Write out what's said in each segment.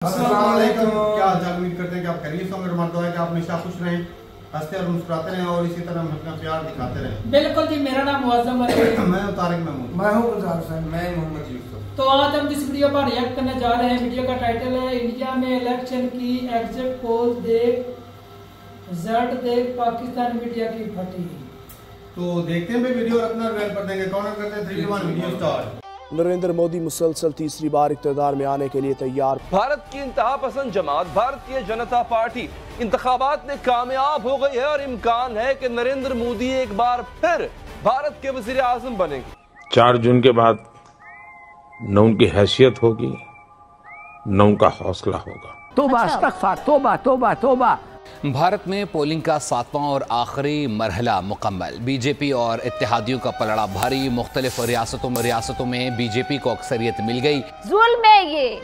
अस्सलाम वालेकुम। क्या हाल चाल? उम्मीद करते हैं कि आप खैरियत से होंगे। हमारा है कि आप हमेशा खुश रहें, हंसते और मुस्कुराते रहें और इसी तरह अपना प्यार दिखाते रहें। बिल्कुल जी, मेरा नाम मुअज़्ज़म है। मैं तारिक महमूद। मैं हूँ गुलजार हुसैन। मैं मोहम्मद यूसुफ। तो आज हम जिस वीडियो पर रिएक्ट करने जा रहे हैं, वीडियो का टाइटल है इंडिया में इलेक्शन की एग्जिट पोल देख, रिजल्ट देख, पाकिस्तान मीडिया की फटी। तो देखते हैं भाई वीडियो और अपना रिवेल कर देंगे। कॉर्नर करते हैं 3 2 1 वीडियो स्टार्ट। नरेंद्र मोदी मुसलसल तीसरी बार इक़्तिदार में आने के लिए तैयार। भारत की इंतहा पसंद जमात भारतीय जनता पार्टी इंतखाबात में कामयाब हो गई है और इम्कान है कि नरेंद्र मोदी एक बार फिर भारत के वज़ीर आज़म बनेंगे। 4 जून के बाद न उनकी हैसियत होगी न उनका हौसला होगा। तौबा इस्तग़फ़ार, तौबा तौबा तौबा। भारत में पोलिंग का 7वां और आखिरी मरहला मुकम्मल। बीजेपी और इत्तेहादियों का पलड़ा भारी। मुख्तलिफ रियासतों में बीजेपी को अक्सरियत मिल गई। जुल्म है, ये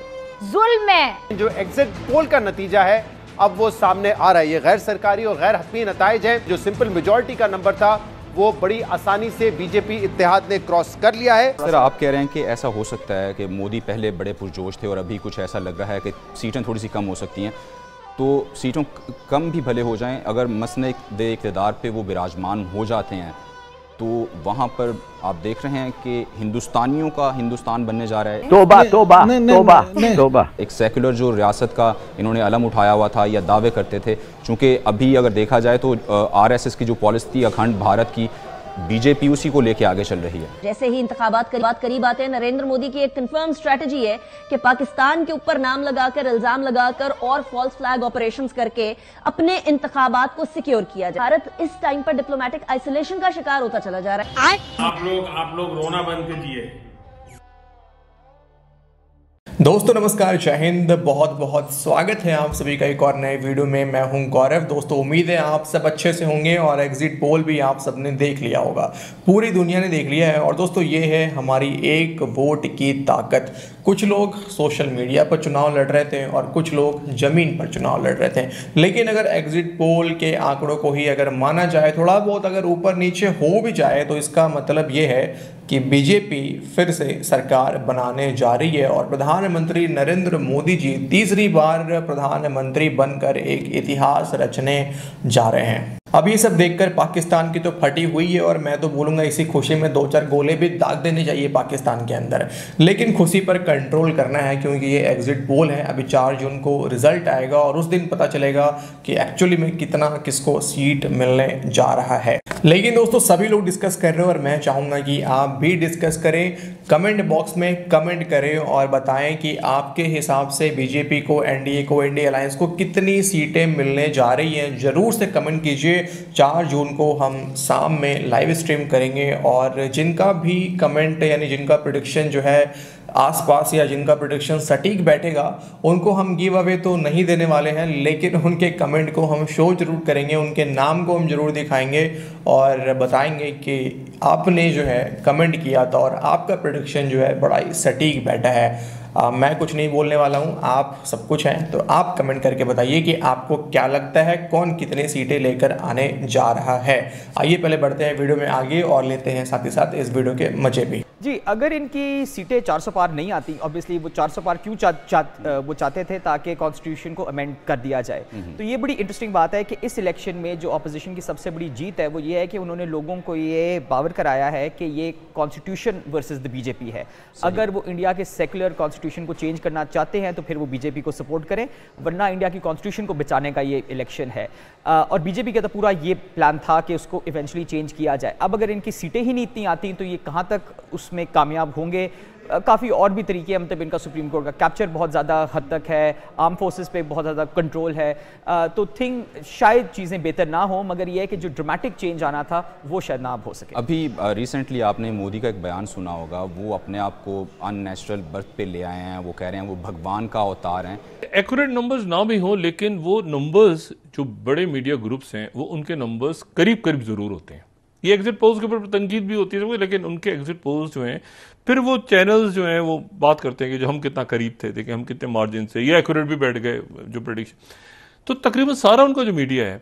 जुल्म है। जो एग्जिट पोल का नतीजा है अब वो सामने आ रहा है। ये गैर सरकारी और गैर हतमी नताइज है। जो सिंपल मेजॉरिटी का नंबर था वो बड़ी आसानी से बीजेपी इत्तेहाद ने क्रॉस कर लिया है। सर, आप कह रहे हैं कि ऐसा हो सकता है कि मोदी पहले बड़े पुरजोश थे और अभी कुछ ऐसा लग रहा है कि सीटें थोड़ी सी कम हो सकती हैं। तो सीटों कम भी भले हो जाएं, अगर मसनद इक़्तिदार पे वो विराजमान हो जाते हैं तो वहाँ पर आप देख रहे हैं कि हिंदुस्तानियों का हिंदुस्तान बनने जा रहा है। तौबा तौबा तौबा तौबा। एक सेकुलर जो रियासत का इन्होंने अलम उठाया हुआ था या दावे करते थे, चूँकि अभी अगर देखा जाए तो RSS की जो पॉलिसी थी अखंड भारत की, बीजेपी उसी को लेके आगे चल रही है। जैसे ही इंतखाबात करीब आते हैं, नरेंद्र मोदी की एक कंफर्म स्ट्रेटजी है कि पाकिस्तान के ऊपर नाम लगाकर, इल्जाम लगाकर और फॉल्स फ्लैग ऑपरेशंस करके अपने इंतखाबात को सिक्योर किया जाए। भारत इस टाइम पर डिप्लोमेटिक आइसोलेशन का शिकार होता चला जा रहा है। आप लोग रोना बंद कीजिए। दोस्तों नमस्कार, जय हिंद। बहुत बहुत स्वागत है आप सभी का एक और नए वीडियो में। मैं हूं गौरव। दोस्तों उम्मीद है आप सब अच्छे से होंगे और एग्जिट पोल भी आप सबने देख लिया होगा, पूरी दुनिया ने देख लिया है। और दोस्तों ये है हमारी एक वोट की ताकत। कुछ लोग सोशल मीडिया पर चुनाव लड़ रहे थे और कुछ लोग ज़मीन पर चुनाव लड़ रहे थे, लेकिन अगर एग्जिट पोल के आंकड़ों को ही अगर माना जाए, थोड़ा बहुत अगर ऊपर नीचे हो भी जाए, तो इसका मतलब ये है कि बीजेपी फिर से सरकार बनाने जा रही है और प्रधानमंत्री नरेंद्र मोदी जी तीसरी बार प्रधानमंत्री बनकर एक इतिहास रचने जा रहे हैं। अब ये सब देखकर पाकिस्तान की तो फटी हुई है और मैं तो बोलूँगा इसी खुशी में 2-4 गोले भी दाग देने चाहिए पाकिस्तान के अंदर। लेकिन खुशी पर कंट्रोल करना है, क्योंकि ये एग्जिट पोल है। अभी 4 जून को रिजल्ट आएगा और उस दिन पता चलेगा कि एक्चुअली में कितना किसको सीट मिलने जा रहा है। लेकिन दोस्तों सभी लोग डिस्कस कर रहे हो और मैं चाहूँगा कि आप भी डिस्कस करें। कमेंट बॉक्स में कमेंट करें और बताएं कि आपके हिसाब से बीजेपी को, एनडीए को, इंडिया अलायंस को कितनी सीटें मिलने जा रही हैं। ज़रूर से कमेंट कीजिए। 4 जून को हम शाम में लाइव स्ट्रीम करेंगे और जिनका भी कमेंट यानी जिनका प्रेडिक्शन जो है आसपास या जिनका प्रेडिक्शन सटीक बैठेगा उनको हम गिव अवे तो नहीं देने वाले हैं, लेकिन उनके कमेंट को हम शो जरूर करेंगे, उनके नाम को हम जरूर दिखाएंगे और बताएंगे कि आपने जो है कमेंट किया था और आपका प्रेडिक्शन जो है बड़ा ही सटीक बैठा है। मैं कुछ नहीं बोलने वाला हूँ, आप सब कुछ हैं। तो आप कमेंट करके बताइए कि आपको क्या लगता है, कौन कितने सीटें लेकर आने जा रहा है। आइए पहले बढ़ते हैं वीडियो में आगे और लेते हैं साथ ही साथ इस वीडियो के मजे भी। जी, अगर इनकी सीटें 400 पार नहीं आती, ऑब्वियसली वो 400 पार क्यों वो चाहते थे ताकि कॉन्स्टिट्यूशन को अमेंड कर दिया जाए। तो ये बड़ी इंटरेस्टिंग बात है कि इस इलेक्शन में जो अपोजिशन की सबसे बड़ी जीत है वो ये है कि उन्होंने लोगों को ये बावर कराया है कि ये कॉन्स्टिट्यूशन वर्सेस द बीजेपी है। अगर वो इंडिया के सेकुलर कॉन्स्टिट्यूशन को चेंज करना चाहते हैं तो फिर वो बीजेपी को सपोर्ट करें, वरना इंडिया की कॉन्स्टिट्यूशन को बचाने का ये इलेक्शन है। और बीजेपी का तो पूरा ये प्लान था कि उसको इवेंचुअली चेंज किया जाए। अब अगर इनकी सीटें ही नहीं इतनी आती तो ये कहाँ तक उसमें कामयाब होंगे। काफ़ी और भी तरीके हैं, मतलब इनका सुप्रीम कोर्ट का कैप्चर बहुत ज़्यादा हद तक है, आर्म फोर्सेस पे बहुत ज़्यादा कंट्रोल है। तो शायद चीज़ें बेहतर ना हो, मगर ये है कि जो ड्रामेटिक चेंज आना था वो शायद ना हो सके। अभी रिसेंटली आपने मोदी का एक बयान सुना होगा, वो अपने आप को अननेचुरल बर्थ पे ले आए हैं। वो कह रहे हैं वो भगवान का अवतार हैं। एक्यूरेट नंबर्स ना भी हो, लेकिन वो नंबर्स जो बड़े मीडिया ग्रुप्स हैं वो उनके नंबर्स करीब करीब ज़रूर होते हैं। ये एग्जिट पोल्स के ऊपर तनकीद भी होती है, लेकिन उनके एग्जिट पोल्स जो हैं फिर वो चैनल्स जो हैं वो बात करते हैं कि जो हम कितना करीब थे, देखिए हम कितने मार्जिन से, ये एक्यूरेट भी बैठ गए जो प्रेडिक्शन। तो तकरीबन सारा उनका जो मीडिया है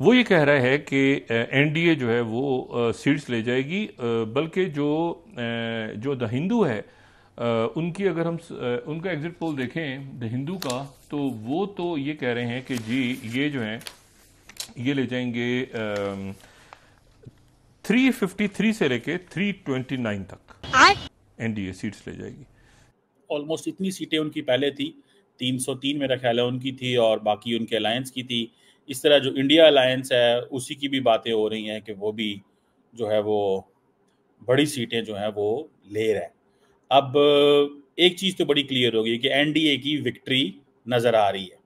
वो ये कह रहा है कि एनडीए जो है वो सीट्स ले जाएगी, बल्कि जो द हिंदू है उनकी अगर हम उनका एग्जिट पोल देखें द हिंदू का, तो वो तो ये कह रहे हैं कि जी ये जो है ये ले जाएंगे 353 से लेके 329 तक एनडीए सीट्स ले जाएगी। ऑलमोस्ट इतनी सीटें उनकी पहले थी, 303 मेरा ख्याल है उनकी थी और बाकी उनके अलायंस की थी। इस तरह जो इंडिया अलायंस है उसी की भी बातें हो रही हैं कि वो भी जो है वो बड़ी सीटें जो हैं वो ले रहा है। अब एक चीज़ तो बड़ी क्लियर होगी कि एनडीए की विक्ट्री नज़र आ रही है।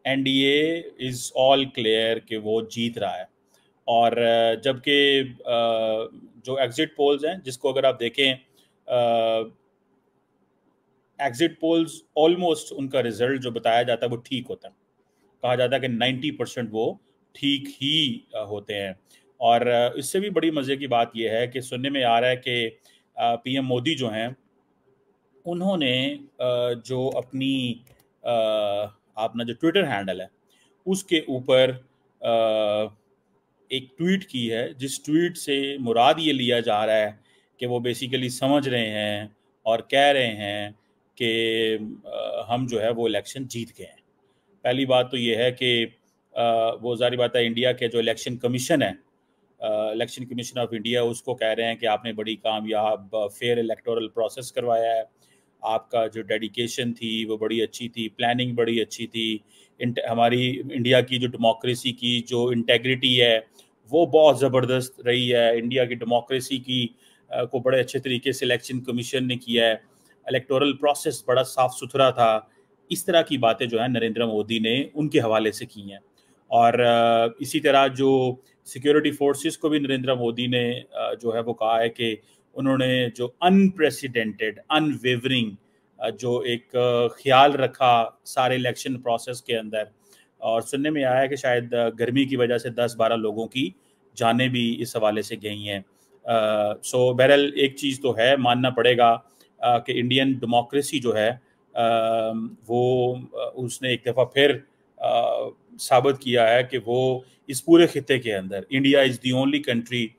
एनडीए इज़ ऑल क्लियर कि वो जीत रहा है। और जबकि जो एग्जिट पोल्स हैं जिसको अगर आप देखें, एग्जिट पोल्स ऑलमोस्ट उनका रिजल्ट जो बताया जाता है वो ठीक होता है। कहा जाता है कि 90% वो ठीक ही होते हैं। और इससे भी बड़ी मज़े की बात यह है कि सुनने में आ रहा है कि पीएम मोदी जो हैं उन्होंने जो अपनी अपना जो ट्विटर हैंडल है उसके ऊपर एक ट्वीट की है, जिस ट्वीट से मुराद ये लिया जा रहा है कि वो बेसिकली समझ रहे हैं और कह रहे हैं कि हम जो है वो इलेक्शन जीत गए हैं। पहली बात तो ये है कि वो ज़ाहिर बात है इंडिया के जो इलेक्शन कमीशन है, इलेक्शन कमीशन ऑफ इंडिया, उसको कह रहे हैं कि आपने बड़ी कामयाब फेयर इलेक्टोरल प्रोसेस करवाया है, आपका जो डेडिकेशन थी वो बड़ी अच्छी थी, प्लानिंग बड़ी अच्छी थी, हमारी इंडिया की जो डेमोक्रेसी की जो इंटेग्रिटी है वो बहुत ज़बरदस्त रही है, इंडिया की डेमोक्रेसी की को बड़े अच्छे तरीके से इलेक्शन कमीशन ने किया है, इलेक्टोरल प्रोसेस बड़ा साफ़ सुथरा था। इस तरह की बातें जो है नरेंद्र मोदी ने उनके हवाले से की हैं। और इसी तरह जो सिक्योरिटी फोर्सेस को भी नरेंद्र मोदी ने जो है वो कहा है कि उन्होंने जो अनप्रेसिडेंटेड अनवेवरिंग जो एक ख्याल रखा सारे इलेक्शन प्रोसेस के अंदर। और सुनने में आया है कि शायद गर्मी की वजह से 10-12 लोगों की जानें भी इस हवाले से गई हैं। सो बहरहाल एक चीज़ तो है, मानना पड़ेगा कि इंडियन डेमोक्रेसी जो है वो उसने एक दफ़ा फिर साबित किया है कि वो इस पूरे खित्ते के अंदर India is the only country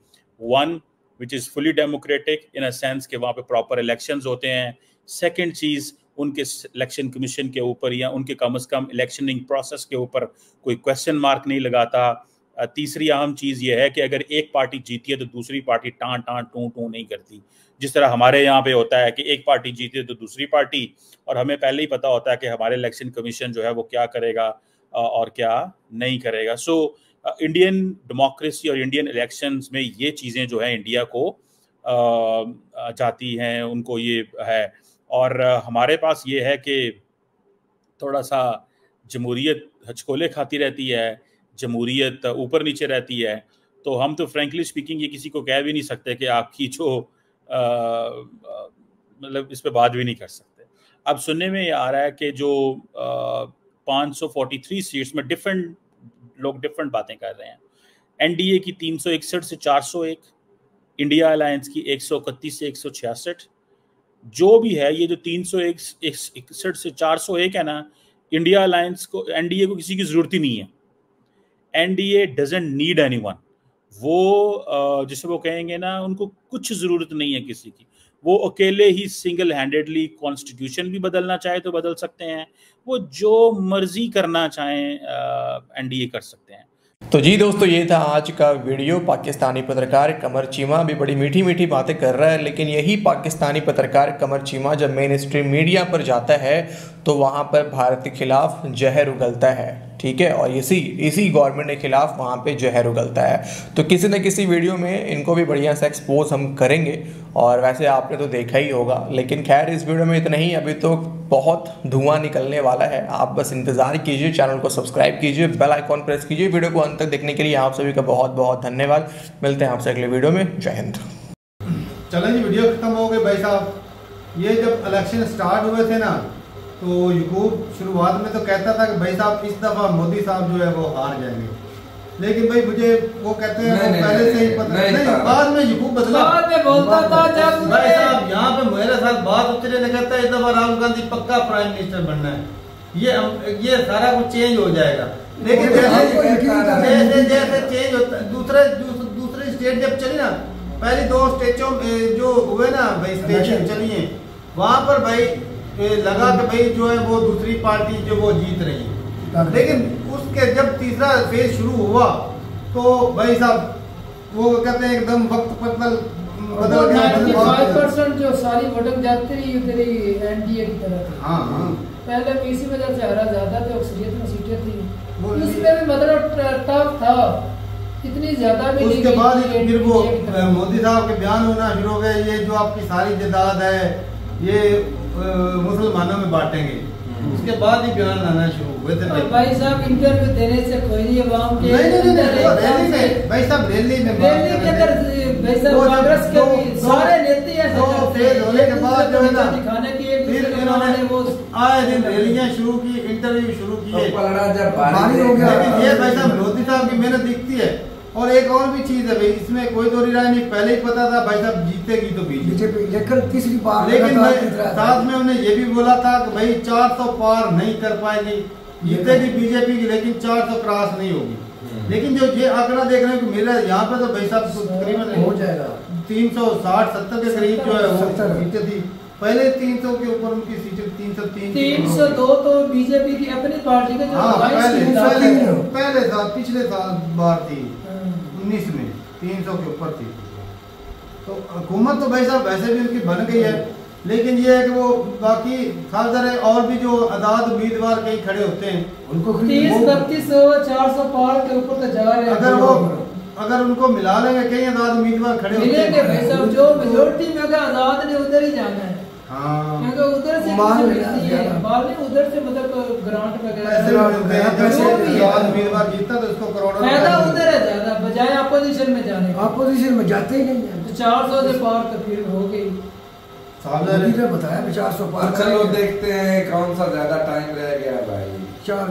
one which is fully democratic in a sense कि वहाँ पे प्रॉपर इलेक्शंस होते हैं। सेकंड चीज़, उनके इलेक्शन कमीशन के ऊपर या उनके कम से कम इलेक्शनिंग प्रोसेस के ऊपर कोई क्वेश्चन मार्क नहीं लगाता। तीसरी अहम चीज़ ये है कि अगर एक पार्टी जीती है तो दूसरी पार्टी टाँ टू टू नहीं करती, जिस तरह हमारे यहाँ पे होता है कि एक पार्टी जीती है तो दूसरी पार्टी, और हमें पहले ही पता होता है कि हमारे इलेक्शन कमीशन जो है वो क्या करेगा और क्या नहीं करेगा। सो इंडियन डेमोक्रेसी और इंडियन इलेक्शंस में ये चीज़ें जो है इंडिया को जाती हैं, उनको ये है। और हमारे पास ये है कि थोड़ा सा जमहूरियत हचकोले खाती रहती है, जमहूरियत ऊपर नीचे रहती है। तो हम तो फ्रेंकली स्पीकिंग ये किसी को कह भी नहीं सकते कि आपकी जो मतलब इस पे बात भी नहीं कर सकते। अब सुनने में आ रहा है कि जो 543 सीट्स में डिफरेंट लोग डिफरेंट बातें कर रहे हैं। एनडीए की 361 से 401, इंडिया अलायंस की 131 से 166। जो भी है ये जो 361 से 401 है ना, इंडिया अलायंस को, एनडीए को किसी की ज़रूरत ही नहीं है। NDA doesn't need anyone. वो जिसे वो कहेंगे ना, उनको कुछ ज़रूरत नहीं है किसी की। वो अकेले ही सिंगल हैंडेडली कॉन्स्टिट्यूशन भी बदलना चाहे तो बदल सकते हैं, वो जो मर्जी करना चाहें एनडीए कर सकते हैं। तो जी दोस्तों, ये था आज का वीडियो। पाकिस्तानी पत्रकार कमर चीमा भी बड़ी मीठी मीठी बातें कर रहा है, लेकिन यही पाकिस्तानी पत्रकार कमर चीमा जब मेन स्ट्रीम मीडिया पर जाता है तो वहाँ पर भारत के खिलाफ जहर उगलता है, ठीक है, और इसी गवर्नमेंट के खिलाफ वहाँ पे जहर उगलता है। तो किसी न किसी वीडियो में इनको भी बढ़िया से एक्सपोज हम करेंगे, और वैसे आपने तो देखा ही होगा। लेकिन खैर इस वीडियो में इतना ही, अभी तो बहुत धुआं निकलने वाला है। आप बस इंतज़ार कीजिए, चैनल को सब्सक्राइब कीजिए, बेल आइकॉन प्रेस कीजिए। वीडियो को अंत तक देखने के लिए आप सभी का बहुत बहुत धन्यवाद। मिलते हैं आपसे अगले वीडियो में। जय हिंद। चलें जी, वीडियो खत्म हो गई भाई साहब। ये जब इलेक्शन स्टार्ट हुए थे ना, तो यूकूब शुरुआत में तो कहता था कि भाई साहब इस दफ़ा मोदी साहब जो है वो हार जाएंगे, लेकिन भाई मुझे वो कहते हैं वो पहले से ही पता नहीं, बाद में यूकूब बदला, बाद में बोलता था जब भाई साहब यहाँ पे मेरे साथ बात उतरे ने कहता है इस दफ़ा राहुल गांधी पक्का प्राइम मिनिस्टर बनना है, ये सारा कुछ चेंज हो जाएगा। लेकिन जैसे चेंज होता है, दूसरे स्टेट जब चली ना, पहली 2 स्टेटों जो हुए ना भाई स्टेशन चली हैं, वहां पर भाई लगा कि भाई जो है वो दूसरी पार्टी जो वो जीत रही है, लेकिन उसके जब तीसरा फेज शुरू हुआ तो भाई साहब वो कहते हैं एकदम वक्त बदल गया। 95% जो सारी वोटिंग जाती रही उधर ही एनडीए की तरफ। हाँ पहले इसी वजह से हरा ज्यादा थे, अक्सरियत में सीटें थी, उसमें भी मतलब टफ था, इतनी ज्यादा भी नहीं। उसके बाद फिर वो मोदी साहब के बयान होना शुरू हो गए, ये जो आपकी सारी जायदाद है ये मुसलमानों में बांटेंगे। उसके बाद ही बयान आना शुरू हुए थे। भाई साहब इंटरव्यू देने से कोई नहीं अवाम के रैली में भाई साहब रैली में के अंदर भाई साहब कांग्रेस के भी सारे नेता ऐसे फेल होने के बाद जो है ना दिखाने की फिर इन्होंने वो आए दिन रैलियां शुरू की, इंटरव्यू शुरू किए, लेकिन ये भाई साहब मोदी साहब की मेहनत दिखती है। और एक और भी चीज है भाई, इसमें कोई दो राय नहीं, पहले ही पता था भाई साहब जीतेगी तो बीजेपी, लेकिन तीसरी बार लेकिन साथ में उन्हें ये भी बोला था कि भाई 400 पार नहीं कर पाएगी, जीतेगी बीजेपी की लेकिन 400 क्रॉस नहीं होगी। लेकिन जो ये आंकड़ा देखने को मिला है यहाँ पे तो भाई साहब तकरीबन हो जाएगा 360-70 के करीब जो है वो सीटें थी। पहले 300 के ऊपर उनकी सीटें 302 तो बीजेपी की अपनी पार्टी के जो पहले साल पिछले साल बार थी 19 में 300 के ऊपर थी। तो हुकूमत तो भाई साहब वैसे भी उनकी बन गई है, लेकिन ये है कि वो बाकी खास तरह और भी जो आजाद उम्मीदवार कहीं खड़े होते हैं उनको 30-32-400 पार के ऊपर तो जा रहे हैं। अगर उनको मिला लेंगे कहीं आजाद उम्मीदवार खड़े मिलेंगे भाई साहब, जो मेजोरिटी में अगर आजाद ने उधर ही जाना है। हाँ क्योंकि उधर से मिलती है माल नहीं, उधर से मतलब ग्रांट वगैरह उम्मीदवार जीतता तो उसको करोड़ों फायदा उधर है ज्यादा, बजाय अपोजिशन में जाने। अपोजिशन में जाते ही नहीं है, तो 400 से पार तो फिर हो गई। ने बताया 400 पार। चलो देखते हैं कौन सा ज्यादा टाइम रह गया भाई।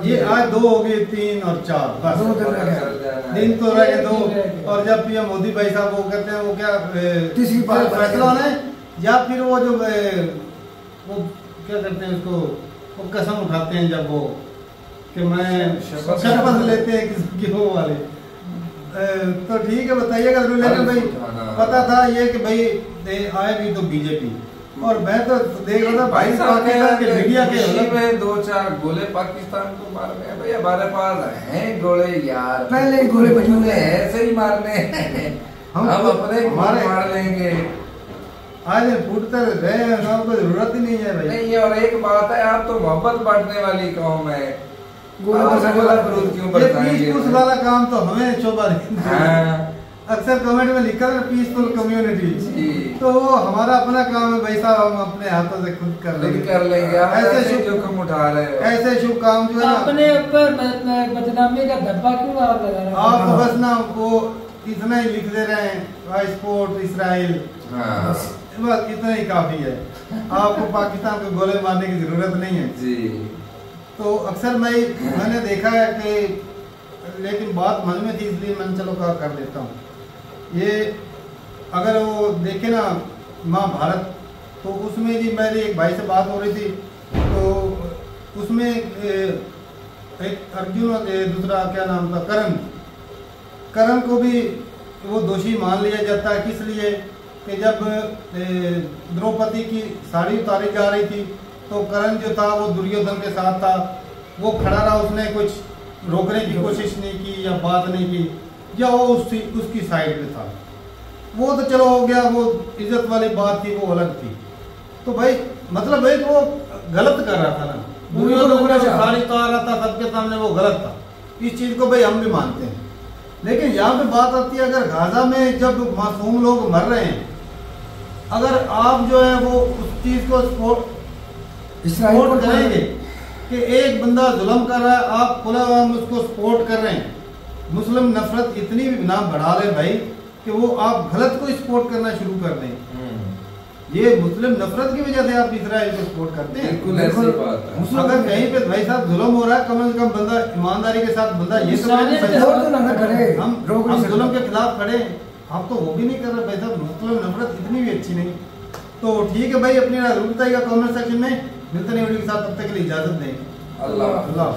ये आज 2 हो गए, 3 और 4 बस दिन तो रह गए 2। और जब पीएम मोदी भाई साहब वो कहते हैं वो क्या तीसरी बार फैसला होना है, या फिर वो जो वो क्या करते हैं उसको वो कसम उठाते हैं जब वो कि मैं शपथ लेते हैं किसी वो वाले। तो ठीक है बताइएगा, लेकिन भाई पता था ये कि भाई आए भी तो बीजेपी। और मैं तो देख रहा था भाई पाकिस्तान के मीडिया के में 2-4 गोले पाकिस्तान को मारने हैं भाई, हमारे पास हैं गोले यार, पहले ही गोले बजूले ऐसे ही मारने हम अपने मार लेंगे। आज फूटते रहे हमको जरूरत ही नहीं है भाई। नहीं, और एक बात है, आप तो मोहब्बत बांटने वाली कौम है, क्यों पीसफुल वाला काम तो हमें शोभा देता है। अक्सर कमेंट में लिखा है पीसफुल कम्युनिटी, तो वो हमारा अपना काम है भाई साहब, हम अपने हाथों से खुद कर लेंगे। ऐसे जोखिम उठा रहे हो, ऐसे शुभ काम जो है अपने ऊपर बदनामी का धब्बा क्यों आप लगा रहे हैं? आप बस ना वो इतना ही लिख दे रहे हैं स्पोर्ट इसराइल, बस इतना ही काफी है, आपको पाकिस्तान को गोले मारने की जरूरत नहीं है जी। तो अक्सर मैंने देखा है कि, लेकिन बात मन में थी इसलिए मैंने चलो कहा कर देता हूँ। ये अगर वो देखे ना महाभारत, तो उसमें जी मेरी एक भाई से बात हो रही थी, तो उसमें एक अर्जुन और दूसरा क्या नाम था कर्ण को भी वो दोषी मान लिया जाता है। किस लिए कि जब द्रौपदी की साड़ी उतारी जा रही थी तो कर्ण जो था वो दुर्योधन के साथ था, वो खड़ा रहा, उसने कुछ रोकने की कोशिश नहीं की या बात नहीं की, या वो उसकी साइड पे था। वो तो चलो हो गया, वो इज्जत वाली बात थी, वो अलग थी। तो भाई मतलब भाई वो गलत कर रहा था ना, दुर्योधन साड़ी उतार रहा था सबके सामने, वो गलत था। इस चीज को भाई हम भी मानते हैं, लेकिन यहाँ पे बात आती है अगर गाजा में जब मासूम लोग मर रहे हैं, अगर आप जो है वो उस चीज को सपोर्ट करेंगे कि एक बंदा जुल्म कर रहा है, आप खुला उसको सपोर्ट कर रहे हैं, मुस्लिम नफरत इतनी भी ना बढ़ा ले भाई कि वो आप गलत को सपोर्ट करना शुरू कर दें। ये मुस्लिम नफरत की वजह से आप इजराइल को सपोर्ट करते हैं। बिल्कुल ऐसी बात है। अगर कहीं पे भाई साहब जुल्म हो रहा है, कम से कम बंदा ईमानदारी के साथ बंदा ये तो हम जुल्म के खिलाफ खड़े, आप तो वो भी नहीं कर रहे भाई साहब। मुस्लिम नफरत इतनी भी अच्छी नहीं। तो ठीक है भाई, अपनी राय जरूर बताइएगा कमेंट सेक्शन में। मिलते नहीं वीडियो के साथ, तब तक के लिए इजाजत दें। अल्लाह।